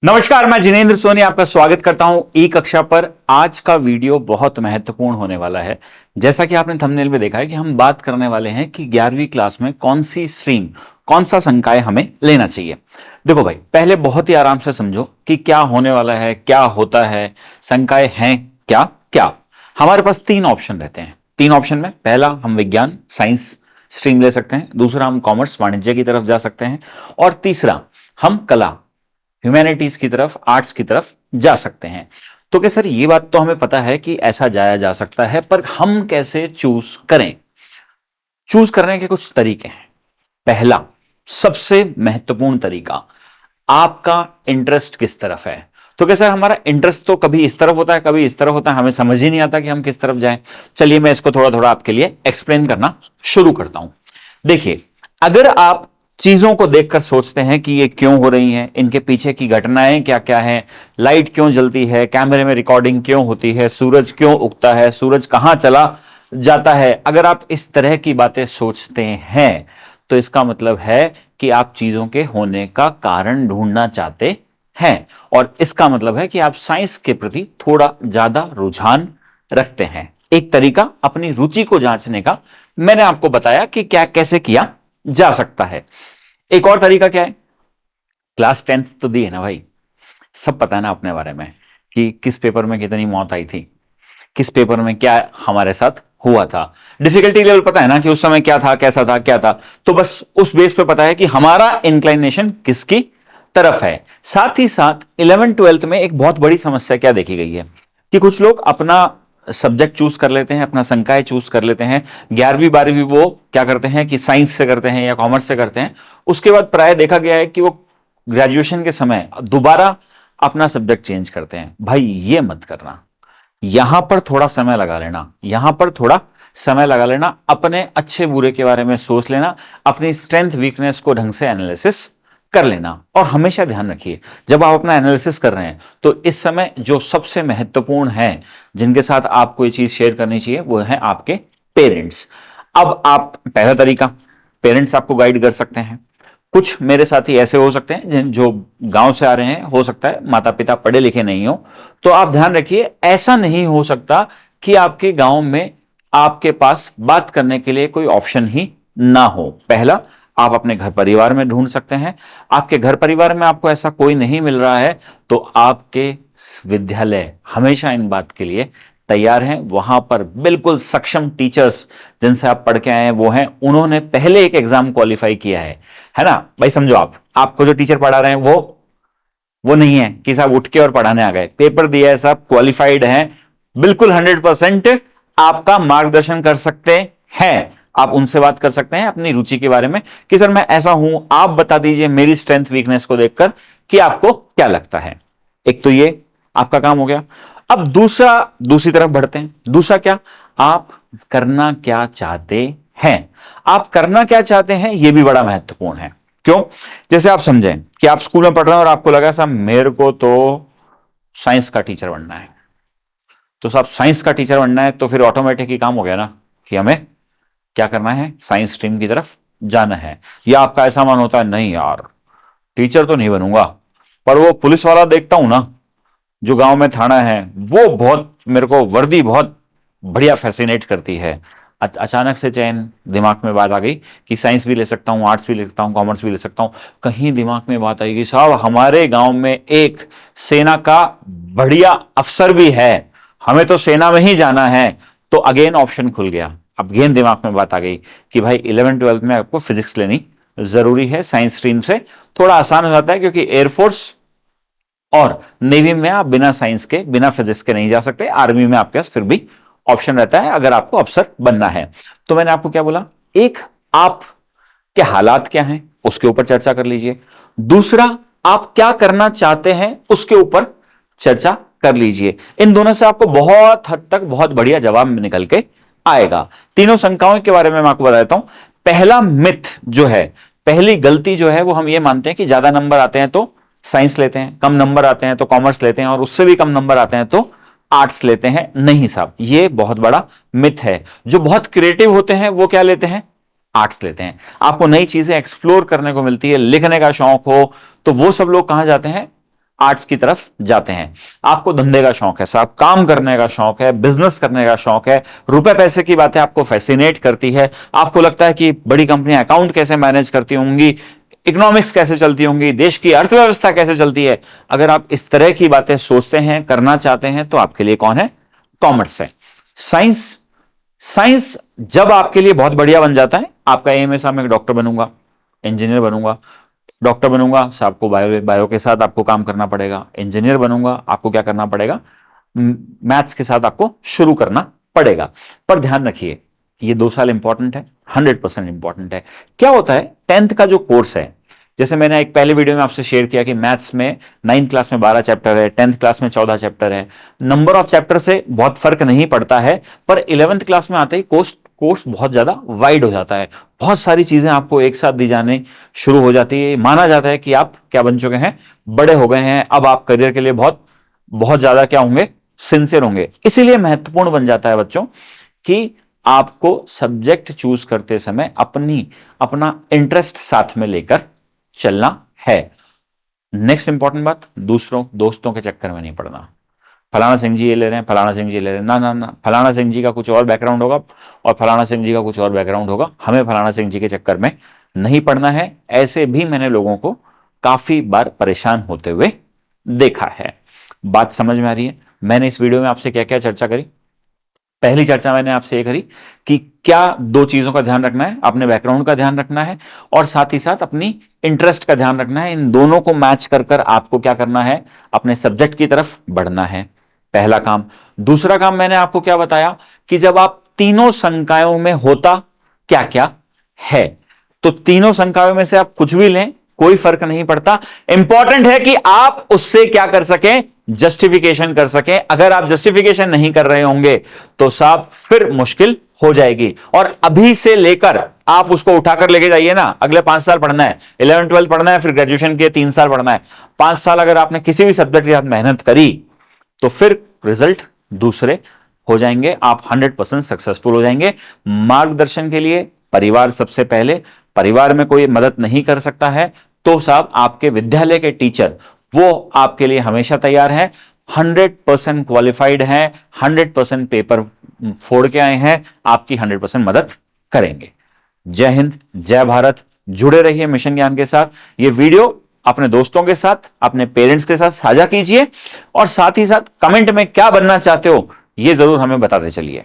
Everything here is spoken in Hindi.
नमस्कार, मैं जिनेंद्र सोनी आपका स्वागत करता हूं ई कक्षा पर। आज का वीडियो बहुत महत्वपूर्ण होने वाला है। जैसा कि आपने थंबनेल में देखा है कि हम बात करने वाले हैं कि 11वीं क्लास में कौन सी स्ट्रीम, कौन सा संकाय हमें लेना चाहिए। देखो भाई, पहले बहुत ही आराम से समझो कि क्या होने वाला है, क्या होता है, संकाय हैं क्या क्या। हमारे पास तीन ऑप्शन रहते हैं। तीन ऑप्शन में पहला हम विज्ञान साइंस स्ट्रीम ले सकते हैं, दूसरा हम कॉमर्स वाणिज्य की तरफ जा सकते हैं, और तीसरा हम कला ह्यूमैनिटीज की तरफ, आर्ट्स की तरफ जा सकते हैं। तो क्या सर, ये बात तो हमें पता है कि ऐसा जाया जा सकता है, पर हम कैसे चूज करें? चूज करने के कुछ तरीके हैं। पहला सबसे महत्वपूर्ण तरीका, आपका इंटरेस्ट किस तरफ है। तो क्या सर, हमारा इंटरेस्ट तो कभी इस तरफ होता है, कभी इस तरफ होता है, हमें समझ ही नहीं आता कि हम किस तरफ जाएं। चलिए मैं इसको थोड़ा थोड़ा आपके लिए एक्सप्लेन करना शुरू करता हूं। देखिए, अगर आप चीजों को देखकर सोचते हैं कि ये क्यों हो रही हैं, इनके पीछे की घटनाएं क्या क्या हैं, लाइट क्यों जलती है, कैमरे में रिकॉर्डिंग क्यों होती है, सूरज क्यों उगता है, सूरज कहां चला जाता है, अगर आप इस तरह की बातें सोचते हैं तो इसका मतलब है कि आप चीजों के होने का कारण ढूंढना चाहते हैं, और इसका मतलब है कि आप साइंस के प्रति थोड़ा ज्यादा रुझान रखते हैं। एक तरीका अपनी रुचि को जांचने का मैंने आपको बताया कि क्या कैसे किया जा सकता है। एक और तरीका क्या है? क्लास 10th तो दी है ना भाई, सब पता है ना अपने बारे में कि किस पेपर में कितनी मौत आई थी, किस पेपर में क्या हमारे साथ हुआ था। डिफिकल्टी लेवल पता है ना कि उस समय क्या था, कैसा था, क्या था। तो बस उस बेस पे पता है कि हमारा इंक्लाइनेशन किसकी तरफ है। साथ ही साथ 11th-12th में एक बहुत बड़ी समस्या क्या देखी गई है कि कुछ लोग अपना सब्जेक्ट चूज कर लेते हैं, अपना संकाय चूज कर लेते हैं। 11वीं 12वीं वो क्या करते हैं कि साइंस से करते हैं या कॉमर्स से करते हैं। उसके बाद प्राय देखा गया है कि वो ग्रेजुएशन के समय दोबारा अपना सब्जेक्ट चेंज करते हैं। भाई ये मत करना, यहां पर थोड़ा समय लगा लेना, यहां पर थोड़ा समय लगा लेना, अपने अच्छे बुरे के बारे में सोच लेना, अपनी स्ट्रेंथ वीकनेस को ढंग से एनालिसिस कर लेना। और हमेशा ध्यान रखिए, जब आप अपना एनालिसिस कर रहे हैं तो इस समय जो सबसे महत्वपूर्ण है, जिनके साथ आपको ये चीज शेयर करनी चाहिए, वो है आपके पेरेंट्स। अब आप, पहला तरीका, पेरेंट्स आपको गाइड कर सकते हैं। कुछ मेरे साथी ऐसे हो सकते हैं जो गांव से आ रहे हैं, हो सकता है माता पिता पढ़े लिखे नहीं हो, तो आप ध्यान रखिए, ऐसा नहीं हो सकता कि आपके गांव में आपके पास बात करने के लिए कोई ऑप्शन ही ना हो। पहला, आप अपने घर परिवार में ढूंढ सकते हैं। आपके घर परिवार में आपको ऐसा कोई नहीं मिल रहा है तो आपके विद्यालय हमेशा इन बात के लिए तैयार हैं। वहां पर बिल्कुल सक्षम टीचर्स जिनसे आप पढ़ के आए हैं वो हैं, उन्होंने पहले एक एग्जाम क्वालिफाई किया है ना भाई। समझो, आप आपको जो टीचर पढ़ा रहे हैं वो नहीं है कि साहब उठ के और पढ़ाने आ गए, पेपर दिया है, साहब क्वालिफाइड हैं, बिल्कुल 100% आपका मार्गदर्शन कर सकते हैं। आप उनसे बात कर सकते हैं अपनी रुचि के बारे में कि सर मैं ऐसा हूं, आप बता दीजिए मेरी स्ट्रेंथ वीकनेस को देखकर कि आपको क्या लगता है। एक तो ये आपका काम हो गया। अब दूसरी तरफ बढ़ते हैं। दूसरा क्या, आप करना क्या चाहते हैं। आप करना क्या चाहते हैं यह भी बड़ा महत्वपूर्ण है। क्यों? जैसे आप समझें कि आप स्कूल में पढ़ रहे हैं और आपको लगा साहब मेरे को तो साइंस का टीचर बनना है, तो साहब साइंस का टीचर बनना है तो फिर ऑटोमेटिक ही काम हो गया ना कि हमें क्या करना है, साइंस स्ट्रीम की तरफ जाना है। या आपका ऐसा मन होता है, नहीं यार टीचर तो नहीं बनूंगा, पर वो पुलिस वाला देखता हूं ना जो गांव में थाना है, वो बहुत मेरे को वर्दी बहुत बढ़िया फैसिनेट करती है। अचानक से चयन दिमाग में बात आ गई कि साइंस भी ले सकता हूं, आर्ट्स भी ले सकता हूं, कॉमर्स भी ले सकता हूं। कहीं दिमाग में बात आई कि साहब हमारे गांव में एक सेना का बढ़िया अफसर भी है, हमें तो सेना में ही जाना है। तो अगेन ऑप्शन खुल गया। अब गेंद दिमाग में बात आ गई कि भाई 11th-12th में आपको फिजिक्स लेनी जरूरी है। साइंस स्ट्रीम से थोड़ा आसान हो जाता है क्योंकि एयरफोर्स और नेवी में आप बिना साइंस के, बिना फिजिक्स के नहीं जा सकते। आर्मी में आपके पास फिर भी ऑप्शन रहता है अगर आपको अफसर बनना है। तो मैंने आपको क्या बोला, एक, आप के हालात क्या हैं उसके ऊपर चर्चा कर लीजिए। दूसरा, आप क्या करना चाहते हैं उसके ऊपर चर्चा कर लीजिए। इन दोनों से आपको बहुत हद तक बहुत बढ़िया जवाब निकल के आएगा। तीनों शंकाओं के बारे में मैं आपको बताता हूं। पहला मिथ जो है, पहली गलती जो है, वो हम ये मानते हैं कि ज्यादा नंबर आते हैं तो साइंस लेते हैं, कम नंबर आते हैं तो कॉमर्स लेते हैं, और उससे भी कम नंबर आते हैं तो आर्ट्स लेते हैं। नहीं साहब, ये बहुत बड़ा मिथ है। जो बहुत क्रिएटिव होते हैं वो क्या लेते हैं, आर्ट्स लेते हैं। आपको नई चीजें एक्सप्लोर करने को मिलती है, लिखने का शौक हो तो वो सब लोग कहां जाते हैं, आर्ट्स की तरफ जाते हैं। आपको धंधे का शौक है साहब, काम करने का शौक है, बिजनेस करने का शौक है, रुपए पैसे की बातें आपको फैसिनेट करती है, आपको लगता है कि बड़ी कंपनियां अकाउंट कैसे मैनेज करती होंगी, इकोनॉमिक्स कैसे चलती होंगी, देश की अर्थव्यवस्था कैसे चलती है, अगर आप इस तरह की बातें सोचते हैं, करना चाहते हैं, तो आपके लिए कौन है? कॉमर्स है। साइंस, साइंस जब आपके लिए बहुत बढ़िया बन जाता है, आपका एम है साहब मैं डॉक्टर बनूंगा, इंजीनियर बनूंगा, डॉक्टर बनूंगा साहब को बायो के साथ आपको काम करना पड़ेगा, इंजीनियर बनूंगा आपको क्या करना पड़ेगा? मैथ्स के साथ आपको शुरू करना पड़ेगा। पर ध्यान रखिए ये 2 साल इंपॉर्टेंट है, 100% इंपॉर्टेंट है। क्या होता है 10th का जो कोर्स है, जैसे मैंने एक पहले वीडियो में आपसे शेयर किया कि मैथ्स में 9th क्लास में 12 चैप्टर है, 10th क्लास में 14 चैप्टर है, नंबर ऑफ चैप्टर से बहुत फर्क नहीं पड़ता है, पर 11th क्लास में आते ही कोर्स बहुत ज्यादा वाइड हो जाता है, बहुत सारी चीजें आपको एक साथ दी जाने शुरू हो जाती है। माना जाता है कि आप क्या बन चुके हैं? बड़े हो गए हैं, अब आप करियर के लिए बहुत बहुत ज्यादा क्या होंगे? सिंसियर होंगे। इसीलिए महत्वपूर्ण बन जाता है बच्चों कि आपको सब्जेक्ट चूज करते समय अपना इंटरेस्ट साथ में लेकर चलना है। नेक्स्ट इंपॉर्टेंट बात, दूसरों दोस्तों के चक्कर में नहीं पड़ना। फलाना सिंह जी ये ले रहे हैं, फलाना सिंह जी ले रहे हैं, ना ना ना, फलाना सिंह जी का कुछ और बैकग्राउंड होगा और फलाना सिंह जी का कुछ और बैकग्राउंड होगा, हमें फलाना सिंह जी के चक्कर में नहीं पड़ना है। ऐसे भी मैंने लोगों को काफी बार परेशान होते हुए देखा है। बात समझ में आ रही है? मैंने इस वीडियो में आपसे क्या क्या चर्चा करी? पहली चर्चा मैंने आपसे ये करी कि क्या 2 चीजों का ध्यान रखना है, अपने बैकग्राउंड का ध्यान रखना है और साथ ही साथ अपनी इंटरेस्ट का ध्यान रखना है। इन दोनों को मैच कर कर आपको क्या करना है? अपने सब्जेक्ट की तरफ बढ़ना है, पहला काम। दूसरा काम मैंने आपको क्या बताया कि जब आप तीनों संकायों में होता क्या क्या है, तो तीनों संकायों में से आप कुछ भी लें, कोई फर्क नहीं पड़ता। इंपॉर्टेंट है कि आप उससे क्या कर सकें? जस्टिफिकेशन कर सकें। अगर आप जस्टिफिकेशन नहीं कर रहे होंगे तो साहब फिर मुश्किल हो जाएगी। और अभी से लेकर आप उसको उठाकर लेके जाइए ना, अगले 5 साल पढ़ना है, 11 12 पढ़ना है, फिर ग्रेजुएशन के 3 साल पढ़ना है। 5 साल अगर आपने किसी भी सब्जेक्ट के साथ मेहनत करी तो फिर रिजल्ट दूसरे हो जाएंगे, आप 100% सक्सेसफुल हो जाएंगे। मार्गदर्शन के लिए परिवार सबसे पहले। परिवार में कोई मदद नहीं कर सकता है तो साहब आपके विद्यालय के टीचर वो आपके लिए हमेशा तैयार हैं, 100% क्वालिफाइड हैं, 100% पेपर फोड़ के आए हैं, आपकी 100% मदद करेंगे। जय हिंद, जय भारत। जुड़े रहिए मिशन ज्ञान के साथ। ये वीडियो अपने दोस्तों के साथ, अपने पेरेंट्स के साथ साझा कीजिए और साथ ही साथ कमेंट में क्या बनना चाहते हो ये जरूर हमें बताते चलिए।